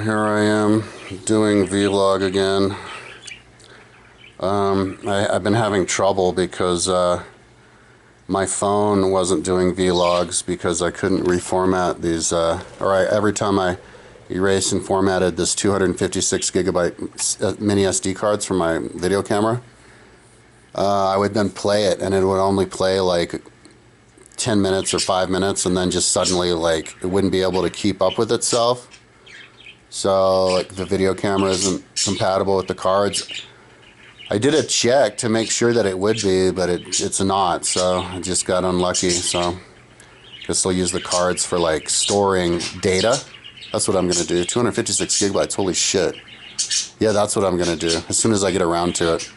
here I am doing vlog again. I've been having trouble because my phone wasn't doing vlogs because I couldn't reformat these, every time I erased and formatted this 256 gigabyte mini SD cards from my video camera, I would then play it and it would only play like 10 minutes or 5 minutes, and then just suddenly like it wouldn't be able to keep up with itself. So like the video camera isn't compatible with the cards. I did a check to make sure that it would be, but it's not, so I just got unlucky. So guess I'll use the cards for like storing data. That's what I'm gonna do. 256 gigabytes, holy shit. Yeah, that's what I'm gonna do as soon as I get around to it.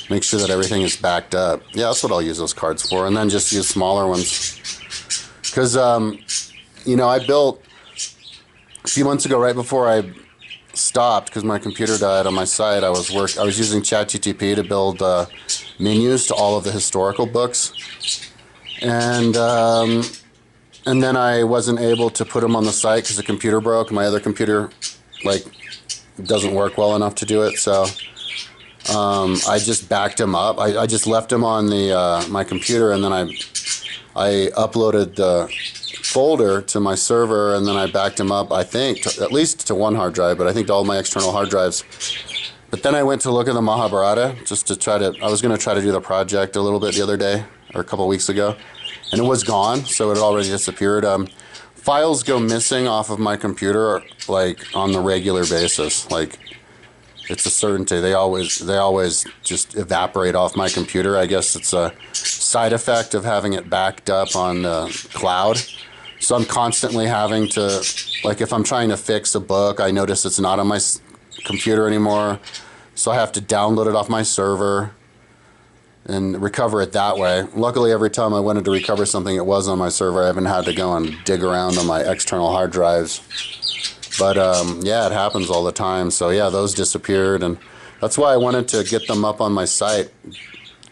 Make sure that everything is backed up. Yeah, that's what I'll use those cards for, and then just use smaller ones. Because, you know, I built a few months ago, right before I stopped, because my computer died on my site, I was using ChatGPT to build menus to all of the historical books, and then I wasn't able to put them on the site because the computer broke. My other computer, like, doesn't work well enough to do it, so I just backed them up. I just left them on the my computer, and then I uploaded the folder to my server, and then I backed them up, I think, at least to one hard drive, but I think to all my external hard drives. But then I went to look at the Mahabharata just to try to, I was going to try to do the project a little bit the other day, or a couple weeks ago, and it was gone, so it had already disappeared. Files go missing off of my computer, like, on the regular basis. Like, it's a certainty. They always just evaporate off my computer. I guess it's a side effect of having it backed up on the cloud. So I'm constantly having to, like, if I'm trying to fix a book, I notice it's not on my computer anymore. So I have to download it off my server and recover it that way. Luckily, every time I wanted to recover something, it was on my server. I haven't had to go and dig around on my external hard drives. But yeah, it happens all the time. So yeah, those disappeared, and that's why I wanted to get them up on my site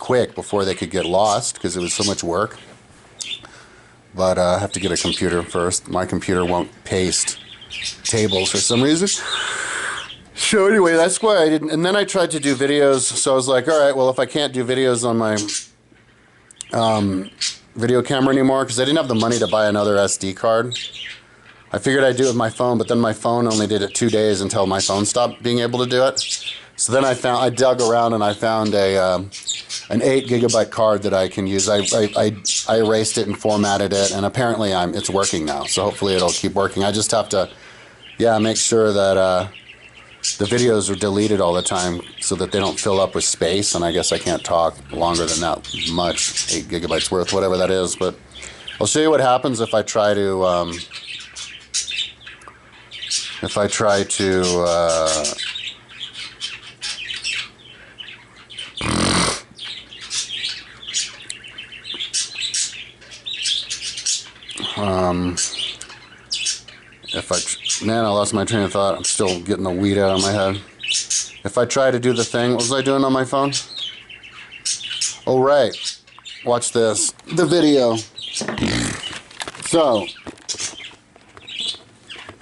quick before they could get lost, because it was so much work. But I have to get a computer first. My computer won't paste tables for some reason. So anyway, that's why I didn't. And then I tried to do videos. So I was like, all right, well, if I can't do videos on my video camera anymore, because I didn't have the money to buy another SD card, I figured I'd do it with my phone, but then my phone only did it 2 days until my phone stopped being able to do it. So then I dug around and I found an 8 gigabyte card that I can use. I erased it and formatted it, and apparently it's working now. So hopefully it'll keep working. I just have to, yeah, make sure that the videos are deleted all the time so that they don't fill up with space. And I guess I can't talk longer than that much, 8 gigabytes worth, whatever that is. But I'll show you what happens if I try to. Man, I lost my train of thought. I'm still getting the weed out of my head. If I try to do the thing, what was I doing on my phone? Oh, right. Watch this. The video. So,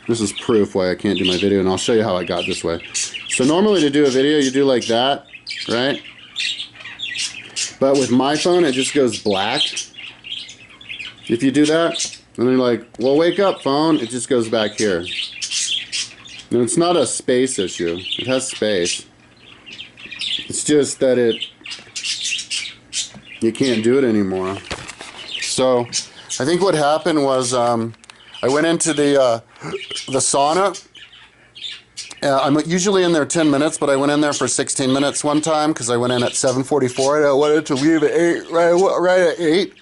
this is proof why I can't do my video, and I'll show you how I got this way. So normally to do a video, you do like that, right? But with my phone, it just goes black. If you do that, and then you're like, well, wake up, phone. It just goes back here. And it's not a space issue. It has space. It's just that you can't do it anymore. So I think what happened was I went into the sauna. I'm usually in there 10 minutes, but I went in there for 16 minutes one time because I went in at 7:44 and I wanted to leave at 8, right at 8.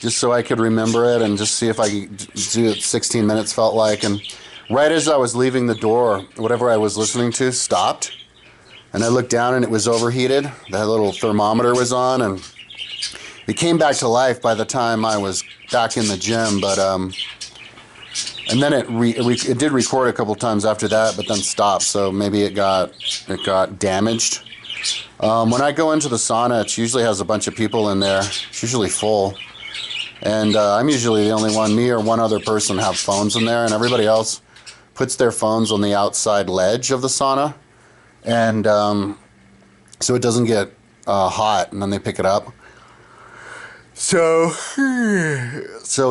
Just so I could remember it and just see if I could do it. 16 minutes felt like. And right as I was leaving the door, whatever I was listening to stopped. And I looked down and it was overheated. That little thermometer was on, and it came back to life by the time I was back in the gym. But and then it did record a couple times after that, but then stopped. So maybe it got damaged. When I go into the sauna, it usually has a bunch of people in there. It's usually full. And I'm usually the only one, me or one other person have phones in there, and everybody else puts their phones on the outside ledge of the sauna, and so it doesn't get hot, and then they pick it up. So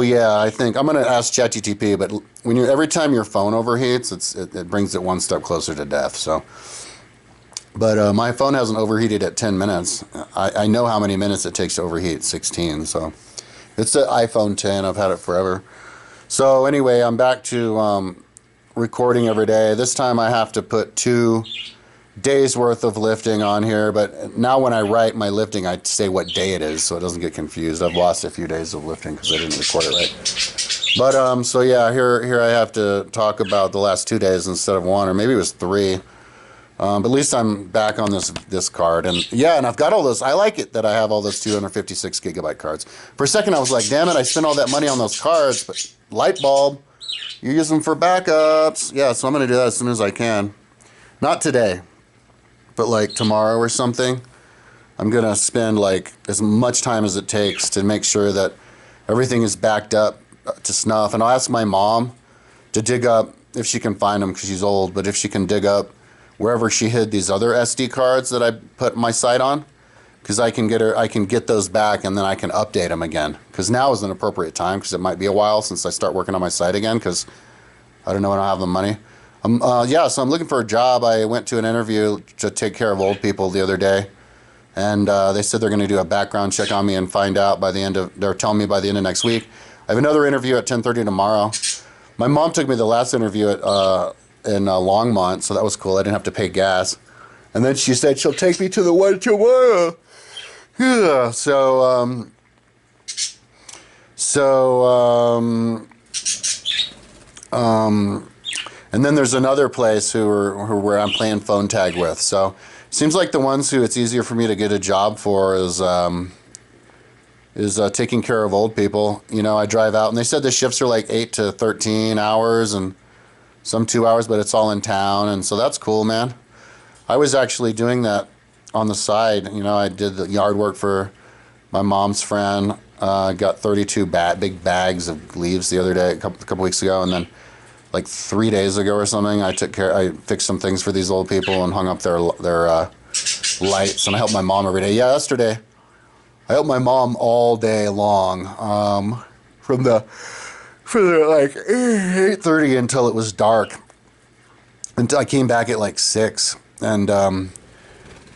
yeah, I think I'm gonna ask ChatGPT, but when every time your phone overheats, it brings it one step closer to death. So, but my phone hasn't overheated at 10 minutes. I know how many minutes it takes to overheat, 16. So it's an iPhone 10. I've had it forever. So anyway, I'm back to recording every day. This time I have to put 2 days worth of lifting on here, but now when I write my lifting, I say what day it is so it doesn't get confused. I've lost a few days of lifting because I didn't record it right. But so yeah, here I have to talk about the last 2 days instead of 1, or maybe it was 3. But at least I'm back on this card, and yeah, and I've got all those. I like it that I have all those 256 gigabyte cards. For a second I was like, damn it, I spent all that money on those cards, but light bulb, you use them for backups. Yeah, so I'm gonna do that as soon as I can. Not today, but like tomorrow or something. I'm gonna spend like as much time as it takes to make sure that everything is backed up to snuff. And I'll ask my mom to dig up, if she can find them because she's old, but if she can dig up wherever she hid these other SD cards that I put my site on, because I can get those back, and then I can update them again. Because now is an appropriate time, because it might be a while since I start working on my site again, because I don't know when I'll have the money. Yeah, so I'm looking for a job. I went to an interview to take care of old people the other day, and they said they're going to do a background check on me and find out by the end of, they're telling me by the end of next week. I have another interview at 10:30 tomorrow. My mom took me to the last interview in Longmont, so that was cool. I didn't have to pay gas. And then she said she'll take me to the one tomorrow. Yeah, and then there's another place where I'm playing phone tag with. So seems like the ones who it's easier for me to get a job for is taking care of old people. You know, I drive out, and they said the shifts are like 8 to 13 hours and some 2 hours, but it's all in town, and so that's cool, man. I was actually doing that on the side. You know, I did the yard work for my mom's friend. Got 32 big bags of leaves the other day, a couple weeks ago, and then like 3 days ago or something, I fixed some things for these old people and hung up their lights, and I help my mom every day. Yeah, yesterday I helped my mom all day long, from like 8:30 until it was dark. Until I came back at like 6, and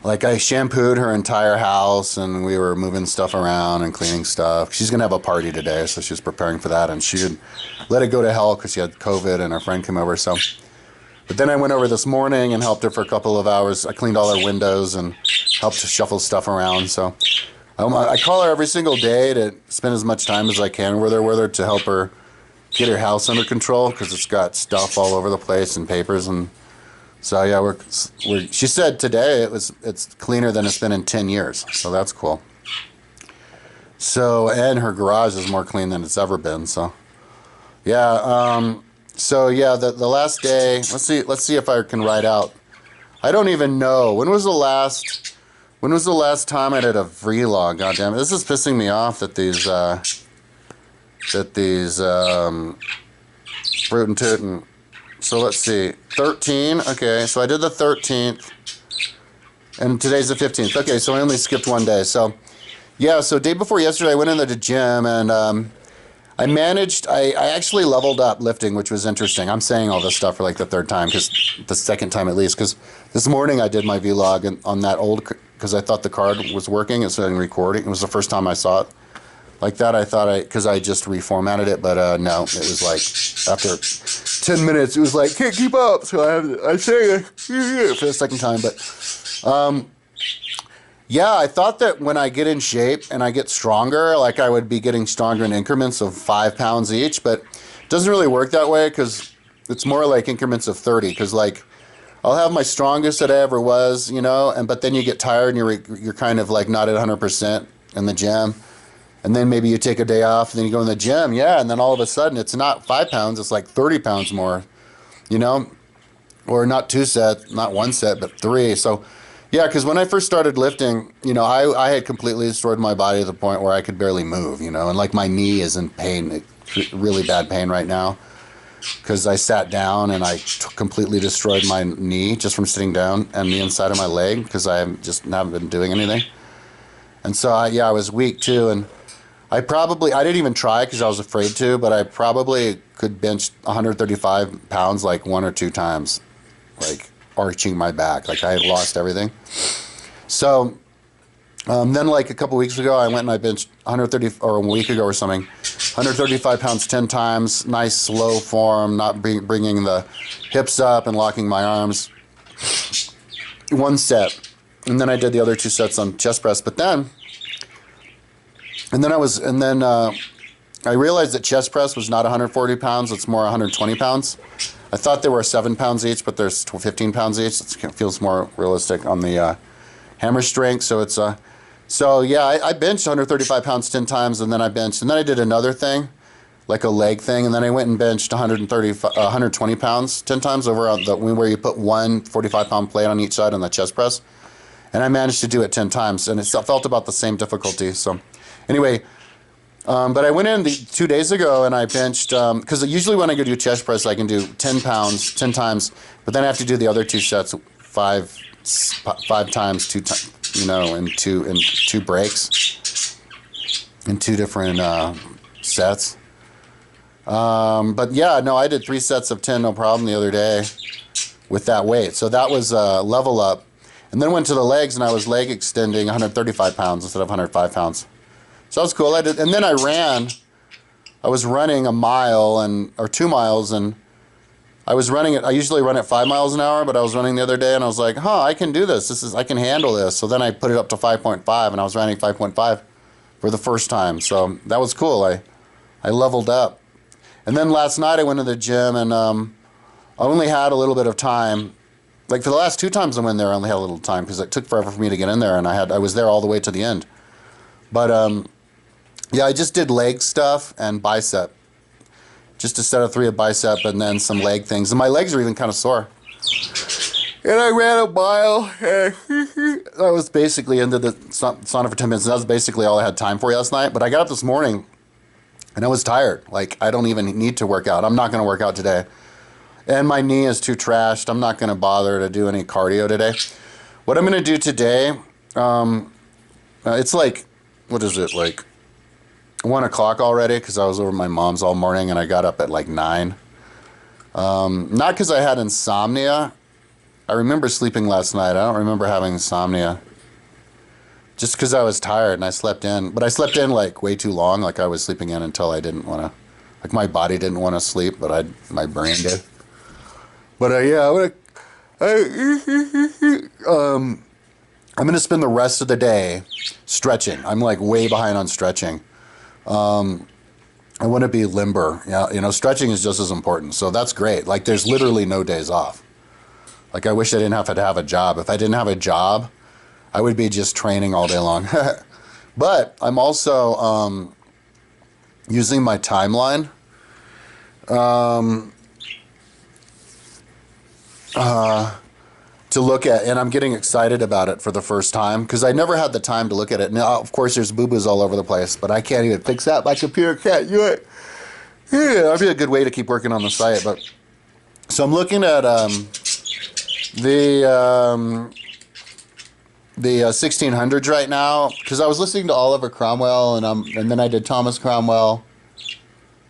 like I shampooed her entire house, and we were moving stuff around and cleaning stuff. She's gonna have a party today, so she's preparing for that, and she had let it go to hell because she had COVID and her friend came over. So, but then I went over this morning and helped her for a couple of hours. I cleaned all her windows and helped to shuffle stuff around. So I call her every single day to spend as much time as I can with her to help her get her house under control, because it's got stuff all over the place and papers. And so yeah, she said today it's cleaner than it's been in 10 years, so that's cool. So, and her garage is more clean than it's ever been. So yeah, so yeah, the last day, let's see if I can write out. I don't even know when was the last time I did a vlog. God damn it, this is pissing me off that these fruit and tootin'. So let's see, 13. Okay, so I did the 13th, and today's the 15th. Okay, so I only skipped 1 day. So yeah, so day before yesterday I went into the gym, and I actually leveled up lifting, which was interesting. I'm saying all this stuff for like the third time, because the second time at least, because this morning I did my vlog on that old, because I thought the card was working, it's in recording. It was the first time I saw it like that. I thought because I just reformatted it, but no, it was like after 10 minutes, it was like, can't keep up. So I say it for the second time, but yeah, I thought that when I get in shape and I get stronger, like I would be getting stronger in increments of 5 pounds each, but it doesn't really work that way, because it's more like increments of 30, because like I'll have my strongest that I ever was, you know, but then you get tired and you're kind of like not at 100% in the gym. And then maybe you take a day off, and then you go in the gym, yeah, and then all of a sudden it's not 5 pounds, it's like 30 pounds more, you know, or not 2 sets, not 1 set, but 3. So yeah, because when I first started lifting, you know, I had completely destroyed my body to the point where I could barely move, you know, and like my knee is in pain, really bad pain right now. because I sat down and I completely destroyed my knee just from sitting down and the inside of my leg because I just haven't been doing anything. And so, I was weak too. And I didn't even try because I was afraid to, but I probably could bench 135 pounds like 1 or 2 times, like arching my back. Like I had lost everything. So then like a couple weeks ago, I went and I benched 130, or a week ago or something, 135 pounds 10 times, nice slow form, not bringing the hips up and locking my arms. 1 set. And then I did the other 2 sets on chest press. But then, I realized that chest press was not 140 pounds, it's more 120 pounds. I thought they were 7 pounds each, but there's 15 pounds each. It feels more realistic on the hammer strength. So it's I benched 135 pounds 10 times, and then I did another thing, like a leg thing, and then I went and benched 120 pounds 10 times over on where you put one 45-pound plate on each side on the chest press, and I managed to do it 10 times, and it felt about the same difficulty. So anyway, but I went in 2 days ago and I benched, because usually when I go do chest press, I can do 10 pounds 10 times, but then I have to do the other 2 sets 5 times, 2 times, in two breaks, in 2 different sets. But yeah, no, I did 3 sets of 10, no problem, the other day with that weight. So that was level up. And then went to the legs, and I was leg extending 135 pounds instead of 105 pounds. So that was cool. And then I was running a mile or 2 miles, and I usually run at 5 miles an hour, but I was running the other day and I was like, I can do this. I can handle this. So then I put it up to 5.5, and I was running 5.5 for the first time. So that was cool. I leveled up. And then last night I went to the gym, and I only had a little bit of time. Like for the last 2 times I went there, I only had a little time because it took forever for me to get in there, and I was there all the way to the end. But I just did leg stuff and bicep. Just a set of 3 of bicep and then some leg things. And my legs are even kind of sore. And I ran a mile. I was basically into the sauna for 10 minutes. And that was basically all I had time for last night. But I got up this morning and I was tired. Like, I don't even need to work out. I'm not going to work out today. And my knee is too trashed. I'm not going to bother to do any cardio today. What I'm going to do today, it's like, what is it, like 1 o'clock already, because I was over at my mom's all morning and I got up at like 9. Not because I had insomnia. I remember sleeping last night. I don't remember having insomnia. Just because I was tired and I slept in. But I slept in like way too long. Like I was sleeping in until I didn't want to. Like my body didn't want to sleep, but my brain did. But I'm going to spend the rest of the day stretching. I'm like way behind on stretching. I want to be limber. Yeah, stretching is just as important. So that's great. Like there's literally no days off. Like I wish I didn't have to have a job. If I didn't have a job, I would be just training all day long. But I'm also using my timeline. To look at, and I'm getting excited about it for the first time because I never had the time to look at it. Now, of course, there's boo-boos all over the place, but I can't even fix that. My computer can't do it. Yeah, that'd be a good way to keep working on the site. But so I'm looking at the 1600s right now because I was listening to Oliver Cromwell, and then I did Thomas Cromwell,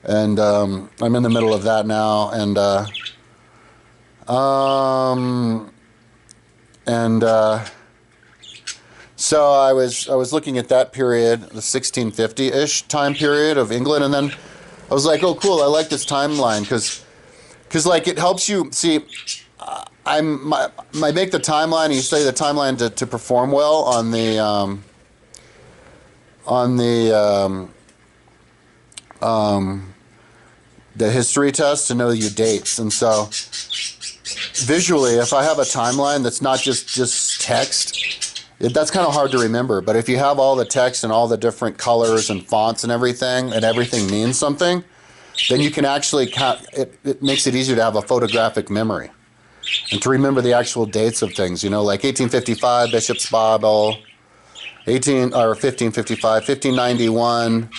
and I'm in the middle of that now, and so I was looking at that period, the 1650-ish time period of England, and then I was like, oh, cool, I like this timeline because like it helps you see. I make the timeline, and you study the timeline to perform well on the history test to know your dates, and so. Visually, if I have a timeline that's not just text, that's kind of hard to remember. But if you have all the text and all the different colors and fonts and everything means something, then you can actually it makes it easier to have a photographic memory and to remember the actual dates of things. Like 1855, Bishop's Bible, 1555, 1591,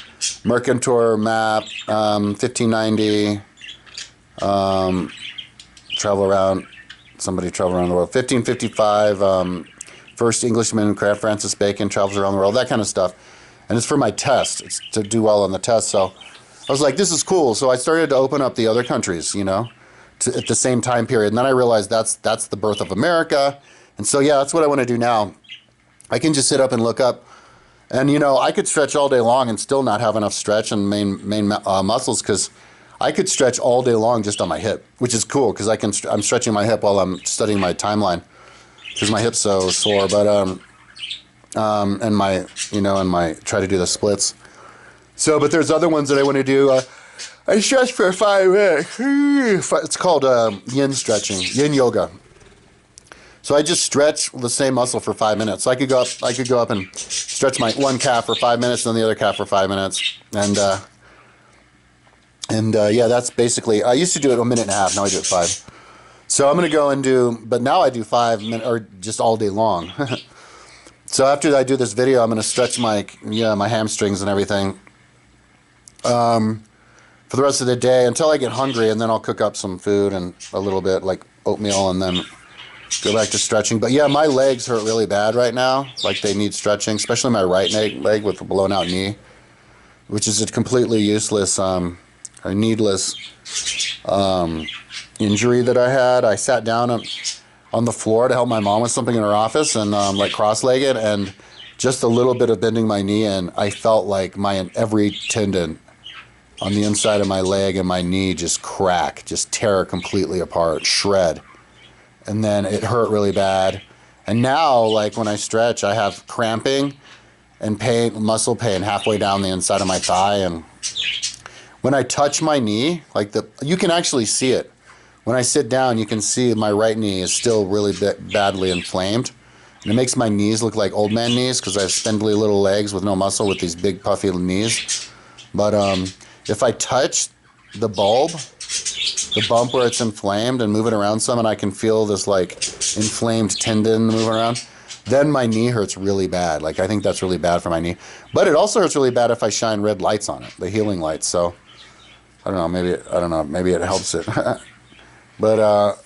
Mercator map, 1590. travel around. Somebody travel around the world. 1555. First Englishman, Francis Bacon, travels around the world. That kind of stuff. And it's for my test. It's to do well on the test. So I was like, this is cool. So I started to open up the other countries, you know, at the same time period. And then I realized that's the birth of America. And so, yeah, that's what I want to do now. I can just sit up and look up. And, you know, I could stretch all day long and still not have enough stretch and main muscles, because I could stretch all day long just on my hip, which is cool because I'm stretching my hip while I'm studying my timeline because my hip's so sore. But and my, you know, and my try to do the splits. So, but there's other ones that I want to do. I stretch for 5 minutes. It's called yin stretching, yin yoga. So I just stretch the same muscle for 5 minutes. So I could go up and stretch my one calf for 5 minutes, and then the other calf for 5 minutes, and yeah, that's basically. I used to do it 1.5 minutes. Now I do it 5. So I'm gonna go and do, but now I do 5 minutes or just all day long. So after I do this video, I'm gonna stretch my hamstrings and everything for the rest of the day until I get hungry, and then I'll cook up some food and a little bit like oatmeal, and then go back to stretching. But yeah, my legs hurt really bad right now. Like they need stretching, especially my right leg with a blown out knee, which is a completely useless, a needless injury that I had. I sat down on the floor to help my mom with something in her office, and like cross-legged, and just a little bit of bending my knee, and I felt like every tendon on the inside of my leg and my knee just crack, just tear completely apart, shred. And then it hurt really bad. And now, like when I stretch, I have cramping and pain, muscle pain halfway down the inside of my thigh. And when I touch my knee, like you can actually see it. When I sit down, you can see my right knee is still really badly inflamed. And it makes my knees look like old man knees because I have spindly little legs with no muscle with these big puffy knees. But if I touch the bulb, the bump where it's inflamed, and move it around some, and I can feel this like inflamed tendon moving around, then my knee hurts really bad. Like I think that's really bad for my knee. But it also hurts really bad if I shine red lights on it, the healing lights. So I don't know, maybe it helps it. But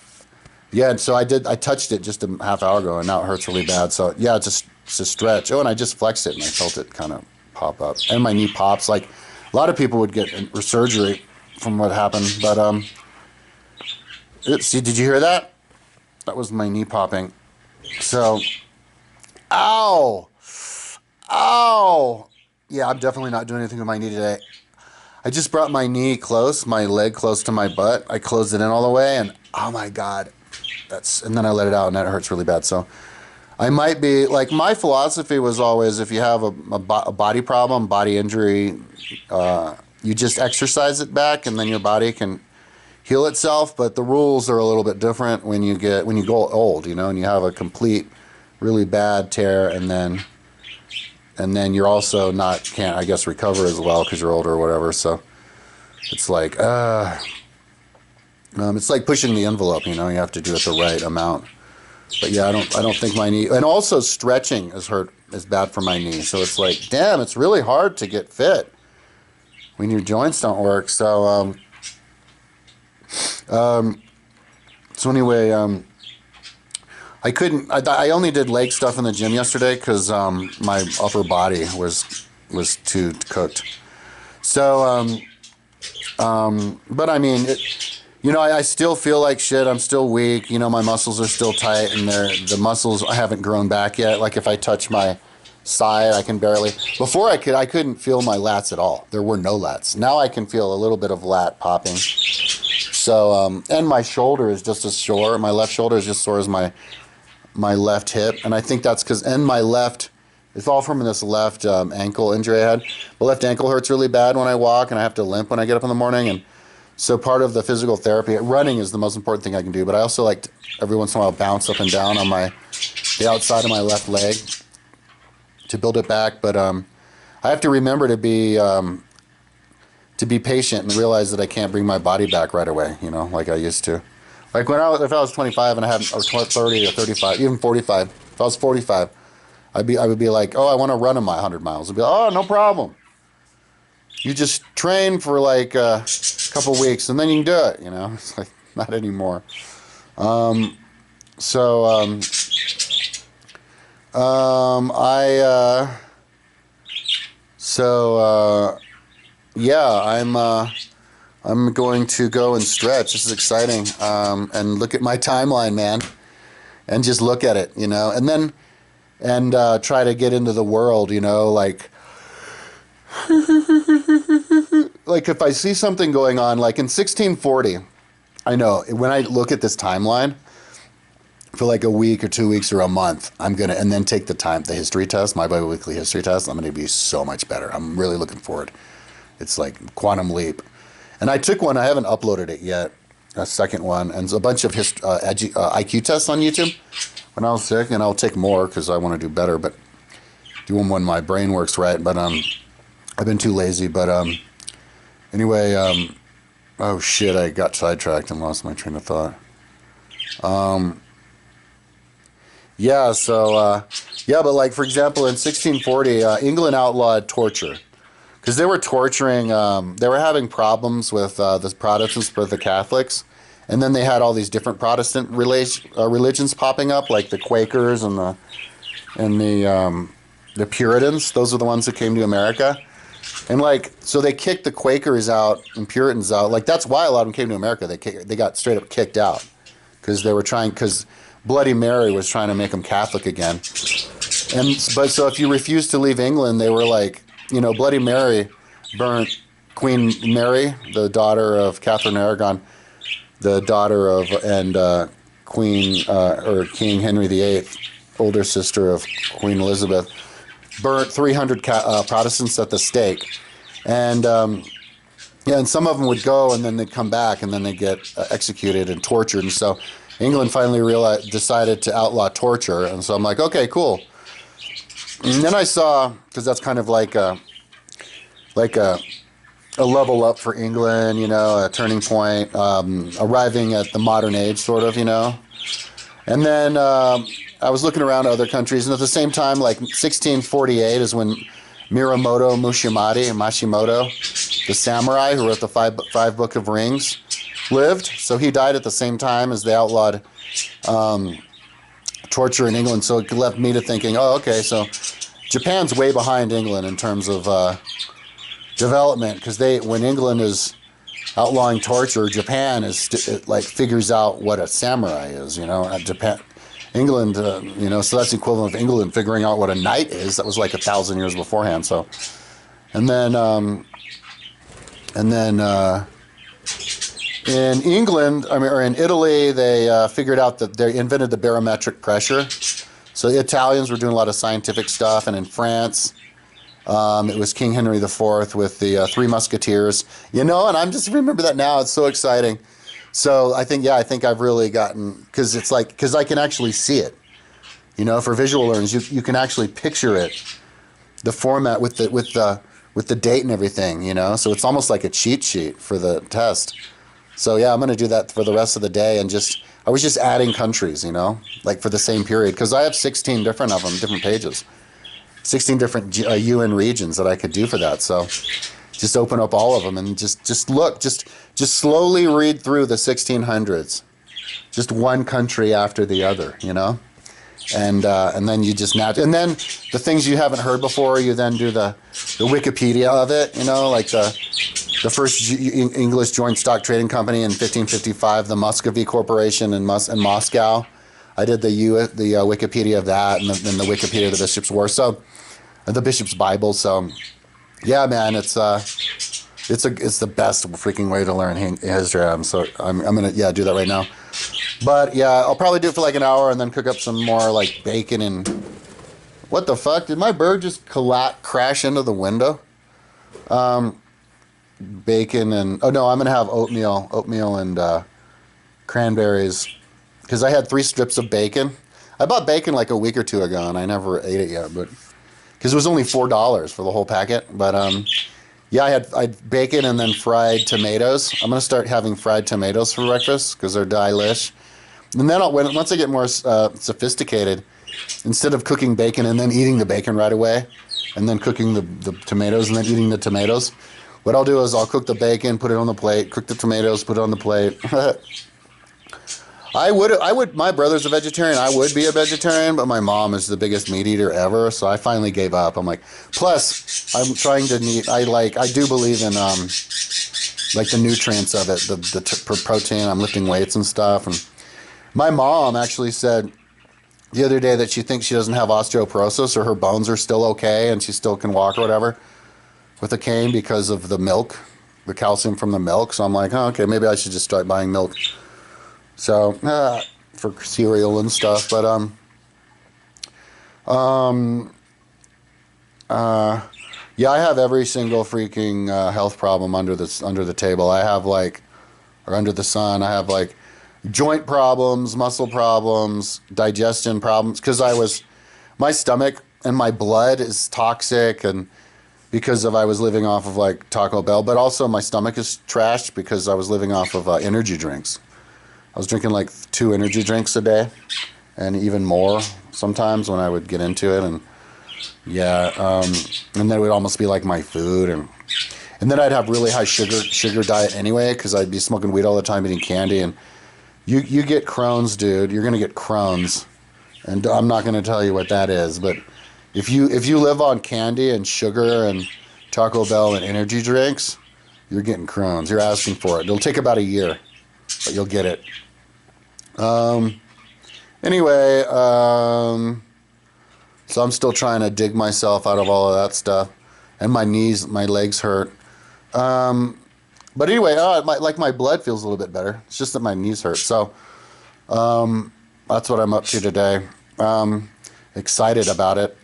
yeah, and so I touched it just a half hour ago, and now it hurts really bad. So yeah, it's a stretch. Oh, and I just flexed it, and I felt it kind of pop up, and my knee pops. Like a lot of people would get surgery from what happened, but see, did you hear that? That was my knee popping. So, ow, yeah, I'm definitely not doing anything with my knee today. I just brought my leg close to my butt. I closed it in all the way, and oh my God, and then I let it out, and that hurts really bad. So I might be, like, my philosophy was always, if you have a body problem, body injury, you just exercise it back, and then your body can heal itself. But the rules are a little bit different when you go old, you know, and you have a complete, really bad tear, and then you're also can't, I guess, recover as well because you're older or whatever. So it's like it's like pushing the envelope, you know. You have to do it the right amount. But yeah, I don't think my knee, and also stretching is bad for my knee. So it's like, damn, it's really hard to get fit when your joints don't work. So so anyway, I only did leg stuff in the gym yesterday because my upper body was too cooked. So but I mean, you know, I still feel like shit. I'm still weak. You know, my muscles are still tight, and the muscles haven't grown back yet. Like if I touch my side, I can barely. Before I couldn't feel my lats at all. There were no lats. Now I can feel a little bit of lat popping. So and my shoulder is just as sore. My left shoulder is just sore as my left hip, and I think that's because my left. It's all from this left ankle injury I had. The left ankle hurts really bad when I walk, and I have to limp when I get up in the morning. And so part of the physical therapy, running is the most important thing I can do. But I also like to, every once in a while, bounce up and down on the outside of my left leg to build it back. But I have to remember to be patient and realize that I can't bring my body back right away. You know, like I used to. Like if I was 25 and I had, or 30 or 35, even 45. If I was 45. I would be like, oh, I want to run 100 miles. I'd be like, oh, no problem. You just train for like a couple weeks, and then you can do it. You know, it's like not anymore. Um, so yeah, I'm going to go and stretch. This is exciting. And look at my timeline, man, and just look at it, you know, and then try to get into the world, you know, like if I see something going on, like in 1640, I know when I look at this timeline for like a week or 2 weeks or a month, and then take the history test, my biweekly history test, I'm gonna be so much better. I'm really looking forward. It's like quantum leap. And I took one, I haven't uploaded it yet, a second one, and a bunch of IQ tests on YouTube when I was sick, and I'll take more because I want to do better, but do them when my brain works right. But I've been too lazy. But anyway, oh shit, I got sidetracked and lost my train of thought. Yeah, so, but like, for example, in 1640, England outlawed torture. Because they were torturing, they were having problems with the Protestants for the Catholics. And then they had all these different Protestant religions popping up, like the Quakers and the Puritans. Those are the ones that came to America. And like, so they kicked the Quakers out and Puritans out. Like, that's why a lot of them came to America. They got straight up kicked out. Because Bloody Mary was trying to make them Catholic again. But so if you refused to leave England, they were like, you know, Bloody Mary burnt Queen Mary, the daughter of Catherine Aragon, the daughter of King Henry VIII, older sister of Queen Elizabeth, burnt 300 Protestants at the stake, and and some of them would go and then they'd come back and then they'd get executed and tortured, and so England finally decided to outlaw torture, and so I'm like, okay, cool. And then I saw, because that's kind of like a level up for England, you know, a turning point, arriving at the modern age, sort of, you know. And then I was looking around other countries, and at the same time, like 1648 is when Miyamoto Mashimoto, the samurai who wrote the five Book of Rings, lived. So he died at the same time as they outlawed torture in England. So it left me to thinking, oh, okay, so Japan's way behind England in terms of development, because when England is outlawing torture, Japan figures out what a samurai is, you know. England, you know, so that's the equivalent of England figuring out what a knight is. That was like 1,000 years beforehand. So, and then in England, or in Italy, they figured out that they invented the barometric pressure. So the Italians were doing a lot of scientific stuff, and in France, it was King Henry IV with the Three Musketeers. You know, and I'm just remember that now. It's so exciting. So I think I've really gotten, because I can actually see it. You know, for visual learners, you can actually picture it, the format with the date and everything. You know, so it's almost like a cheat sheet for the test. So yeah, I'm going to do that for the rest of the day, and I was just adding countries, you know, like for the same period, because I have 16 different of them, different pages, 16 different UN regions that I could do for that. So just open up all of them and just look, just slowly read through the 1600s, just one country after the other, you know, and then you just and then the things you haven't heard before, you then do the Wikipedia of it, you know, like the first English joint stock trading company in 1555, the Muscovy Corporation in Moscow. I did the Wikipedia of that, and then the Wikipedia of the Bishop's War, so the Bishop's Bible. So yeah, man, it's the best freaking way to learn history. So I'm gonna do that right now. But yeah, I'll probably do it for like an hour and then cook up some more like bacon and what the fuck? Did my bird just crash into the window? Bacon and I'm gonna have oatmeal and cranberries, because I had 3 strips of bacon. I bought bacon like a week or 2 ago and I never ate it yet, but because it was only $4 for the whole packet. But yeah, I had bacon and then fried tomatoes. I'm gonna start having fried tomatoes for breakfast because they're delish. And then once I get more sophisticated, instead of cooking bacon and then eating the bacon right away, and then cooking the tomatoes and then eating the tomatoes, What I'll do is I'll cook the bacon, put it on the plate, cook the tomatoes, put it on the plate. I would, my brother's a vegetarian, I would be a vegetarian, but my mom is the biggest meat eater ever, so I finally gave up. I'm like, plus, I'm trying to I do believe in, like the nutrients of it, the protein, I'm lifting weights and stuff, and my mom actually said the other day that she thinks she doesn't have osteoporosis, or her bones are still okay, and she still can walk or whatever with a cane because of the milk, the calcium from the milk, so I'm like, oh, okay, maybe I should just start buying milk. So, for cereal and stuff, but, yeah, I have every single freaking, health problem under the table. I have like, or under the sun, I have like joint problems, muscle problems, digestion problems, because my stomach and my blood is toxic, and because I was living off of like Taco Bell, but also my stomach is trashed because I was living off of, energy drinks. I was drinking like 2 energy drinks a day, and even more sometimes when I would get into it, and yeah, and then it would almost be like my food, and then I'd have really high sugar diet anyway, because I'd be smoking weed all the time, eating candy, and you get Crohn's, dude. You're gonna get Crohn's, and I'm not gonna tell you what that is, but if you live on candy and sugar and Taco Bell and energy drinks, you're getting Crohn's. You're asking for it. It'll take about a year, but you'll get it. Anyway, so I'm still trying to dig myself out of all of that stuff, and my legs hurt. But anyway, my blood feels a little bit better. It's just that my knees hurt. So, that's what I'm up to today. Excited about it.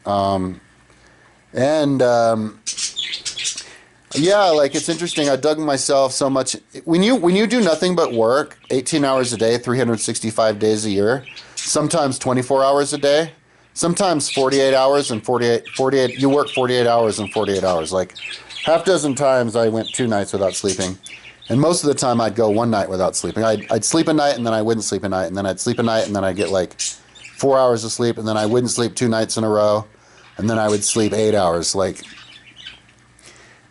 Yeah, like it's interesting. I dug myself so much. When you do nothing but work 18 hours a day, 365 days a year, sometimes 24 hours a day, sometimes 48 hours and 48, you work 48 hours and 48 hours. Like half dozen times I went 2 nights without sleeping. And most of the time I'd go 1 night without sleeping. I'd sleep a night and then I wouldn't sleep a night, and then I'd sleep a night and then I'd get like 4 hours of sleep, and then I wouldn't sleep 2 nights in a row, and then I would sleep 8 hours. Like,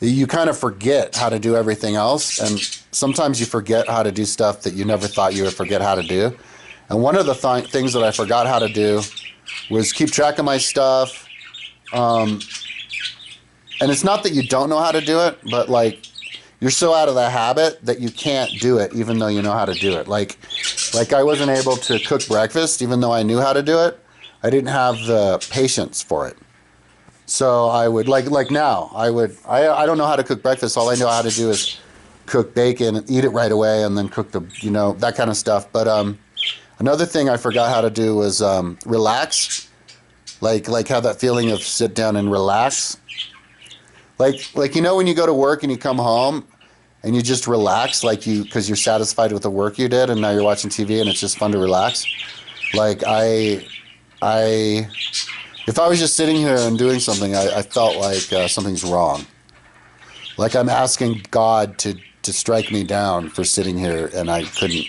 you kind of forget how to do everything else, and sometimes you forget how to do stuff that you never thought you would forget how to do. And one of the things that I forgot how to do was keep track of my stuff. And it's not that you don't know how to do it, but like you're so out of the habit that you can't do it even though you know how to do it. Like I wasn't able to cook breakfast even though I knew how to do it. I didn't have the patience for it. So I would, like now, I don't know how to cook breakfast. All I know how to do is cook bacon and eat it right away, and then cook that kind of stuff. But another thing I forgot how to do was relax. Like have that feeling of sit down and relax. Like when you go to work and you come home and you just relax, because you're satisfied with the work you did, and now you're watching TV and it's just fun to relax. Like if I was just sitting here and doing something, I felt like something's wrong. Like I'm asking God to strike me down for sitting here, and I couldn't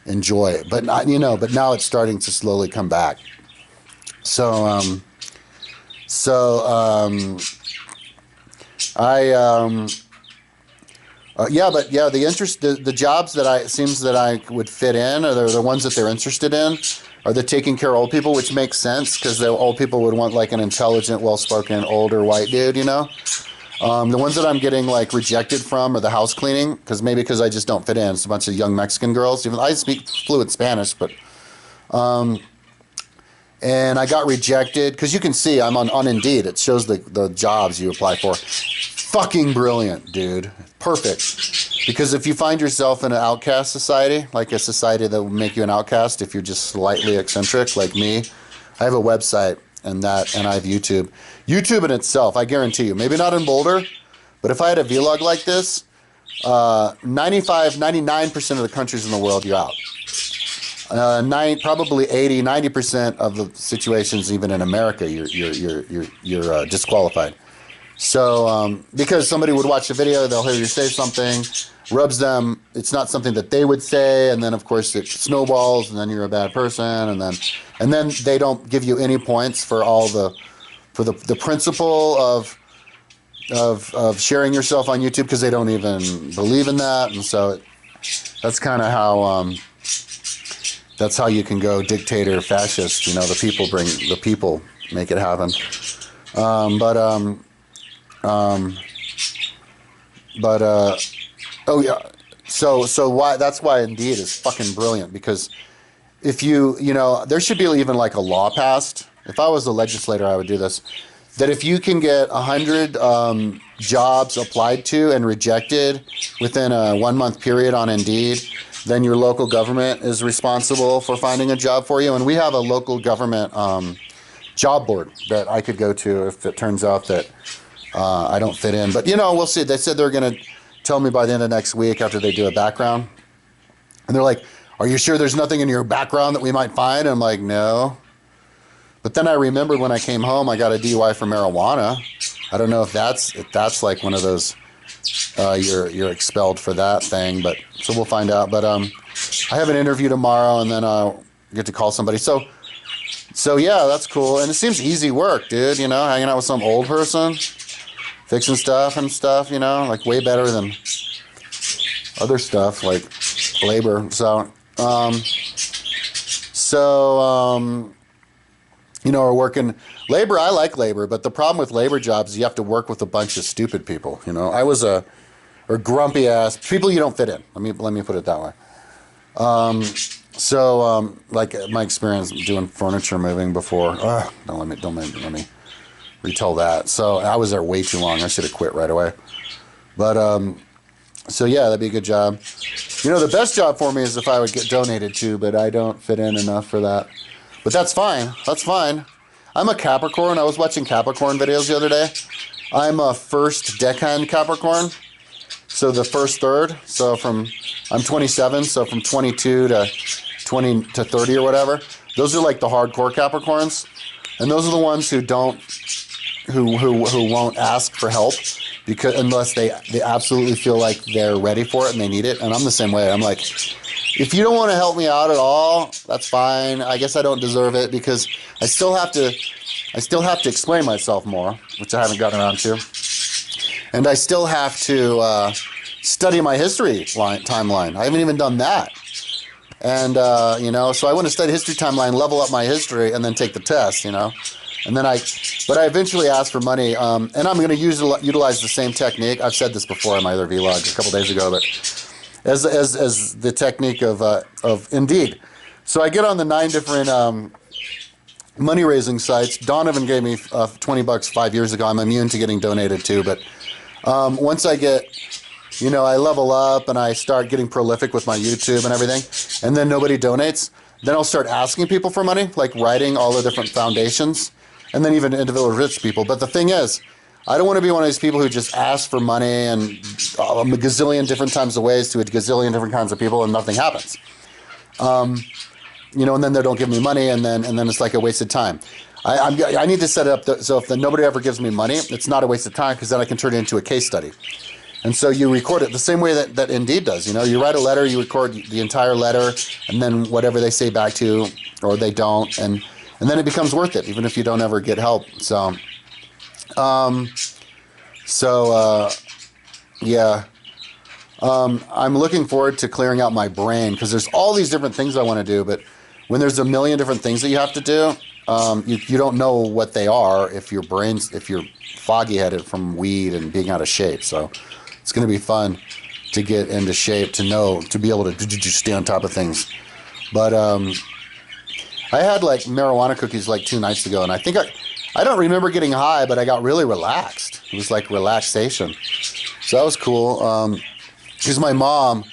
enjoy it. But but now it's starting to slowly come back. The jobs that it seems that I would fit in, or the ones that they're interested in, are the taking care of old people, which makes sense because the old people would want like an intelligent, well-spoken, older white dude, The ones that I'm getting like rejected from are the house cleaning, because I just don't fit in. It's a bunch of young Mexican girls. Even I speak fluent Spanish, but and I got rejected because you can see I'm on Indeed. It shows the jobs you apply for. Fucking brilliant, dude. Perfect. Because if you find yourself in an outcast society, like a society that will make you an outcast if you're just slightly eccentric like me, I have a website and I have YouTube. YouTube in itself, I guarantee you, maybe not in Boulder, but if I had a vlog like this, 99% of the countries in the world, you're out. Probably 80, 90% of the situations, even in America, you're disqualified. So, because somebody would watch the video, they'll hear you say something, rubs them, it's not something that they would say, and then of course it snowballs, and then you're a bad person, and then they don't give you any points for the principle of of sharing yourself on YouTube because they don't even believe in that, and so that's kind of how that's how you can go dictator, fascist. You know, the people make it happen. Oh yeah. So why? That's why Indeed is fucking brilliant, because if you know, there should be even like a law passed. If I was a legislator, I would do this. That if you can get 100 jobs applied to and rejected within a 1 month period on Indeed, then your local government is responsible for finding a job for you. And we have a local government job board that I could go to if it turns out that I don't fit in. But you know, we'll see. They said they're going to tell me by the end of next week after they do a background. And they're like, "Are you sure there's nothing in your background that we might find?" And I'm like, "No." But then I remembered when I came home, I got a DUI for marijuana. I don't know if that's like one of those you're expelled for that thing, but so we'll find out. But I have an interview tomorrow, and then I'll get to call somebody. So yeah, that's cool. And it seems easy work, dude. You know, hanging out with some old person, fixing stuff and stuff. You know, like way better than other stuff like labor. You know, we're working labor. I like labor, but the problem with labor jobs is you have to work with a bunch of stupid people. You know, I was or grumpy ass people you don't fit in. Let me put it that way. Like my experience doing furniture moving before. Don't let me retell that. So I was there way too long. I should have quit right away. But so yeah, that'd be a good job. You know, the best job for me is if I would get donated to, but I don't fit in enough for that. But that's fine. That's fine. I'm a Capricorn. I was watching Capricorn videos the other day. I'm a first decade Capricorn. So the first third. So I'm 27. So from 22 to 20 to 30 or whatever. Those are like the hardcore Capricorns. And those are the ones who won't ask for help because unless they absolutely feel like they're ready for it and they need it. And I'm the same way. I'm like, if you don't want to help me out at all, that's fine. I guess I don't deserve it because I still have to explain myself more, which I haven't gotten around to. And I still have to study my history timeline. I haven't even done that. And, you know, so I want to study history timeline, level up my history, and then take the test, you know. And then but I eventually asked for money, and I'm going to utilize the same technique. I've said this before in my other vlog a couple days ago, but as the technique of Indeed. So I get on the 9 different money raising sites. Donovan gave me $20 5 years ago. I'm immune to getting donated to, but once I get, you know, I level up and I start getting prolific with my YouTube and everything, and then nobody donates, then I'll start asking people for money, like writing all the different foundations, and then even individual rich people. But the thing is, I don't want to be one of these people who just ask for money and a gazillion different times of ways to a gazillion different kinds of people and nothing happens. You know, and then they don't give me money, and then it's like a wasted time. I need to set it up so if nobody ever gives me money, it's not a waste of time because then I can turn it into a case study. And so you record it the same way that Indeed does. You know, you write a letter, you record the entire letter, and then whatever they say back to you, or they don't, and then it becomes worth it, even if you don't ever get help. So, yeah. I'm looking forward to clearing out my brain because there's all these different things I want to do, but when there's a million different things that you have to do, you don't know what they are if you're foggy-headed from weed and being out of shape. So it's going to be fun to get into shape, to be able to stay on top of things. But I had like marijuana cookies like 2 nights ago, and I think I don't remember getting high, but I got really relaxed. It was like relaxation. So that was cool. Because my mom,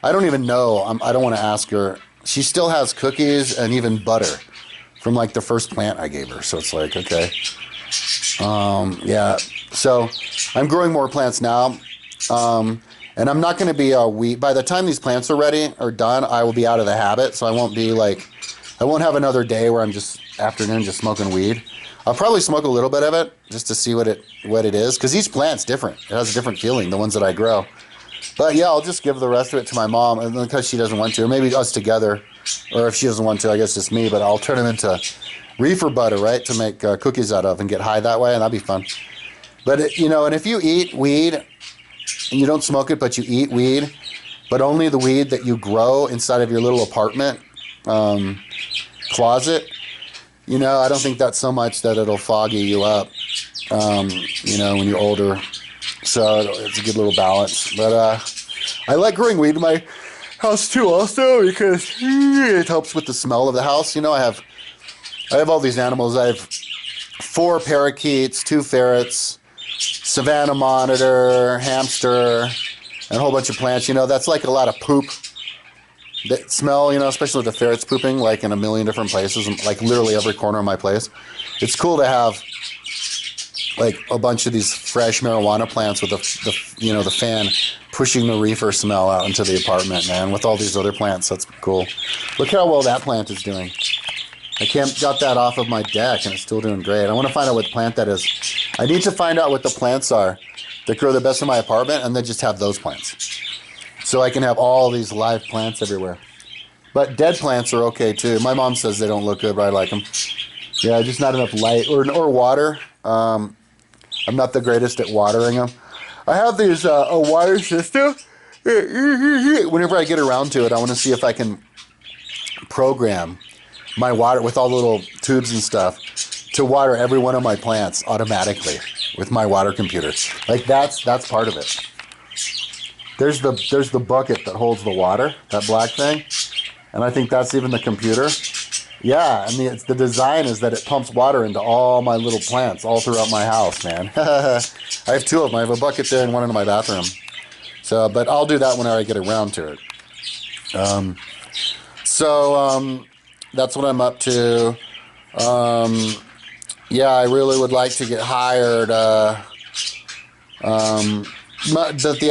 I don't even know, I don't want to ask her. She still has cookies and even butter from like the first plant I gave her. So it's like, okay. Yeah. So I'm growing more plants now. And I'm not going to be a weed. By the time these plants are ready or done, I will be out of the habit. So I won't have another day where I'm just smoking weed. I'll probably smoke a little bit of it just to see what it is. Because each plant's different. It has a different feeling, the ones that I grow. But yeah, I'll just give the rest of it to my mom, and because she doesn't want to, or maybe us together, or if she doesn't want to, I guess it's me. But I'll turn them into reefer butter, right, to make cookies out of and get high that way, and that'd be fun. But, you know, and if you eat weed, and you don't smoke it, but you eat weed, but only the weed that you grow inside of your little apartment closet, you know, I don't think that's so much that it'll foggy you up, you know, when you're older. So it's a good little balance. But I like growing weed in my house too also because it helps with the smell of the house. You know, I have all these animals. I have 4 parakeets, 2 ferrets, Savannah monitor, hamster, and a whole bunch of plants. You know, that's like a lot of poop that smell, you know, especially the ferrets pooping like in a million different places, like literally every corner of my place. It's cool to have like a bunch of these fresh marijuana plants with the you know, the fan pushing the reefer smell out into the apartment, man, with all these other plants. That's cool. Look how well that plant is doing. I got that off of my deck and it's still doing great. I want to find out what plant that is. I need to find out what the plants are that grow the best in my apartment and then just have those plants. So I can have all these live plants everywhere. But dead plants are okay too. My mom says they don't look good, but I like them. Yeah, just not enough light or water. I'm not the greatest at watering them. I have these a water system. Whenever I get around to it, I want to see if I can program my water with all the little tubes and stuff to water every one of my plants automatically with my water computer. Like that's part of it. There's the bucket that holds the water, that black thing, and I think that's even the computer. Yeah, I mean, the design is that it pumps water into all my little plants all throughout my house, man. I have 2 of them. I have a bucket there and one in my bathroom. So, but I'll do that whenever I get around to it. That's what I'm up to. Yeah, I really would like to get hired. The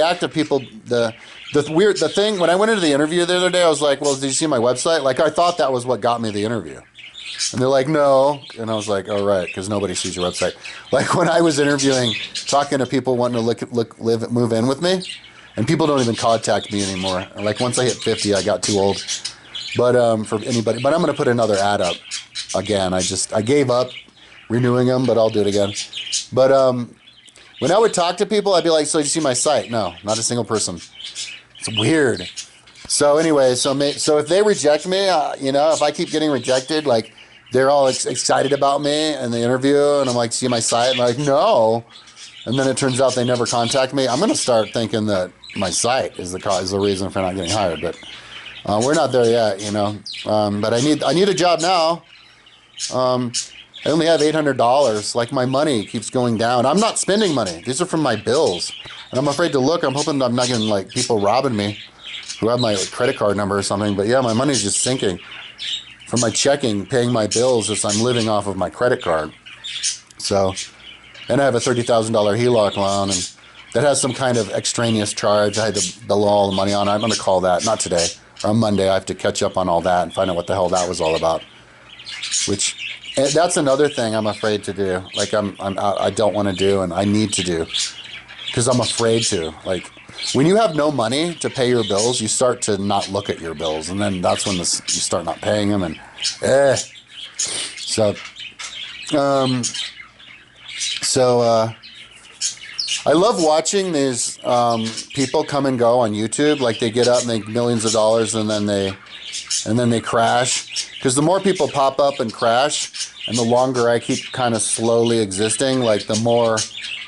active people, the thing, when I went into the interview the other day, I was like, well, did you see my website? Like, I thought that was what got me the interview. And they're like, no. And I was like, oh, right, because nobody sees your website. Like, when I was interviewing, talking to people wanting to move in with me, and people don't even contact me anymore. Like, once I hit 50, I got too old. But for anybody, but I'm going to put another ad up again. I gave up renewing them, but I'll do it again. But when I would talk to people, I'd be like, so did you see my site? No, not a single person. It's weird. So anyway, so if they reject me, you know, if I keep getting rejected, like they're all excited about me in the interview, and I'm like, see my site? And they're like, no. And then it turns out they never contact me. I'm going to start thinking that my site is the reason for not getting hired. But we're not there yet, you know. But I need a job now. I only have $800. Like, my money keeps going down. I'm not spending money. These are from my bills. And I'm afraid to look. I'm hoping I'm not getting, like, people robbing me who have my credit card number or something. But, yeah, my money's just sinking from my checking, paying my bills as I'm living off of my credit card. So, and I have a $30,000 HELOC loan, and that has some kind of extraneous charge. I had to bill all the money on it. I'm going to call that. Not today. On Monday, I have to catch up on all that and find out what the hell that was all about. Which... And that's another thing I'm afraid to do. Like I don't want to do, and I need to do, because I'm afraid to. Like, when you have no money to pay your bills, you start to not look at your bills, and then that's when you start not paying them. And so I love watching these people come and go on YouTube. Like, they get up, make millions of dollars, and then they crash. Because the more people pop up and crash, and the longer I keep kind of slowly existing, like, the more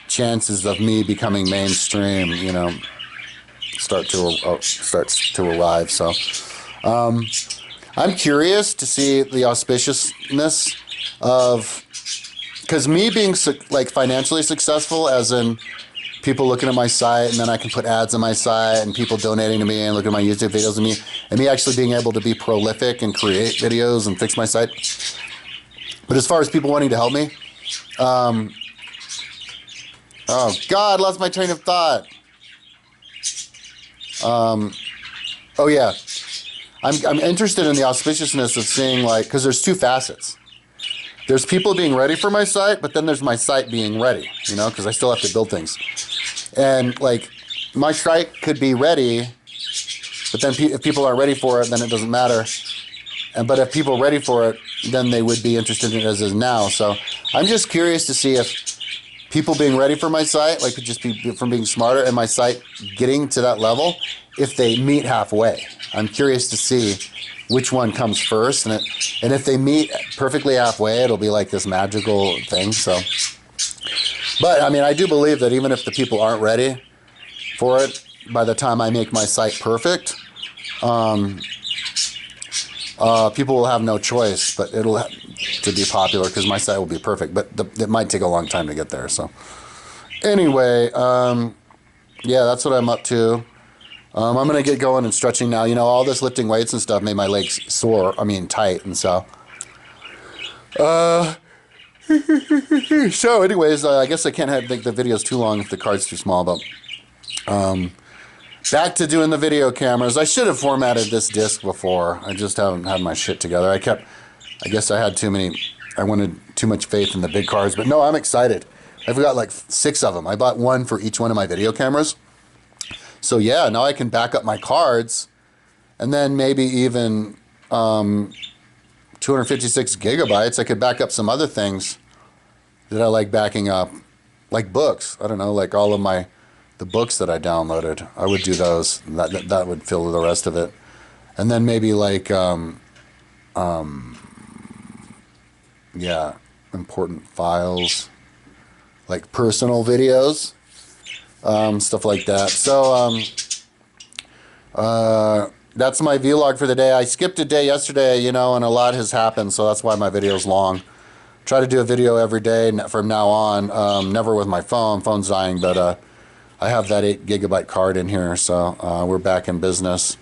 chances of me becoming mainstream, you know, starts to arrive. So I'm curious to see the auspiciousness of, because me being like financially successful, as in people looking at my site, and then I can put ads on my site, and people donating to me and looking at my YouTube videos of me, and me actually being able to be prolific and create videos and fix my site. But as far as people wanting to help me, oh God, lost my train of thought. Oh yeah, I'm interested in the auspiciousness of seeing, like, because there's 2 facets. There's people being ready for my site, but then there's my site being ready, you know, because I still have to build things. And, like, my site could be ready, but then if people aren't ready for it, then it doesn't matter. But if people are ready for it, then they would be interested in it as is now. So I'm just curious to see if people being ready for my site, like just from being smarter, and my site getting to that level, if they meet halfway. I'm curious to see which one comes first, and if they meet perfectly halfway, it'll be like this magical thing. So, but I mean, I do believe that even if the people aren't ready for it, by the time I make my site perfect, people will have no choice, but it'll have to be popular because my site will be perfect. But it might take a long time to get there. So anyway, yeah, that's what I'm up to. I'm going to get going and stretching now. You know, all this lifting weights and stuff made my legs sore, tight. And so, so anyways, I guess I can't make the videos too long if the card's too small, but, back to doing the video cameras. I should have formatted this disc before. I just haven't had my shit together. I guess I had I wanted too much faith in the big cards, but no, I'm excited. I've got like 6 of them. I bought one for each one of my video cameras. So yeah, now I can back up my cards, and then maybe even 256 gigabytes. I could back up some other things that I like backing up, like books. I don't know, like all of the books that I downloaded. I would do those. That would fill the rest of it, and then maybe like yeah, important files, like personal videos. Stuff like that. So, that's my vlog for the day. I skipped a day yesterday, and a lot has happened, so that's why my video's long. Try to do a video every day from now on. Never with my phone. Phone's dying, but I have that 8 gigabyte card in here, so we're back in business.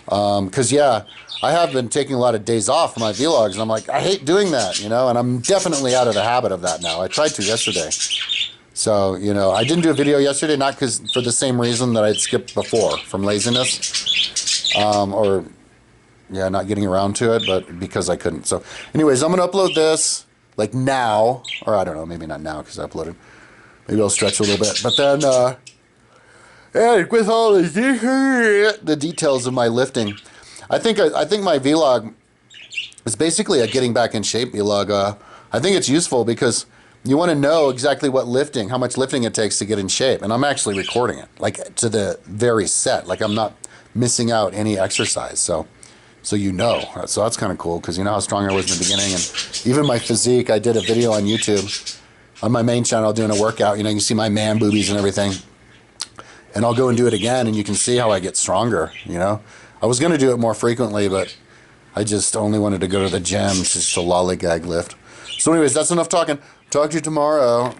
Because, yeah, I have been taking a lot of days off for my vlogs, and I'm like, I hate doing that, and I'm definitely out of the habit of that now. I tried to yesterday. So, I didn't do a video yesterday, not for the same reason that I'd skipped before, from laziness, or, yeah, not getting around to it, but because I couldn't. So, anyways, I'm going to upload this, like now, or I don't know, maybe not now because I uploaded. Maybe I'll stretch a little bit. But then, and with all the details of my lifting, I think my vlog is basically a getting back in shape vlog. I think it's useful because you want to know exactly how much lifting it takes to get in shape. And I'm actually recording it, like to the very set. Like I'm not missing out any exercise. So So that's kind of cool, because you know how strong I was in the beginning, and even my physique. I did a video on YouTube on my main channel doing a workout. You know, you can see my man boobies and everything, and I'll go and do it again, and you can see how I get stronger. You know, I was going to do it more frequently, but I just only wanted to go to the gym just to lollygag lift. So anyways, that's enough talking. Talk to you tomorrow.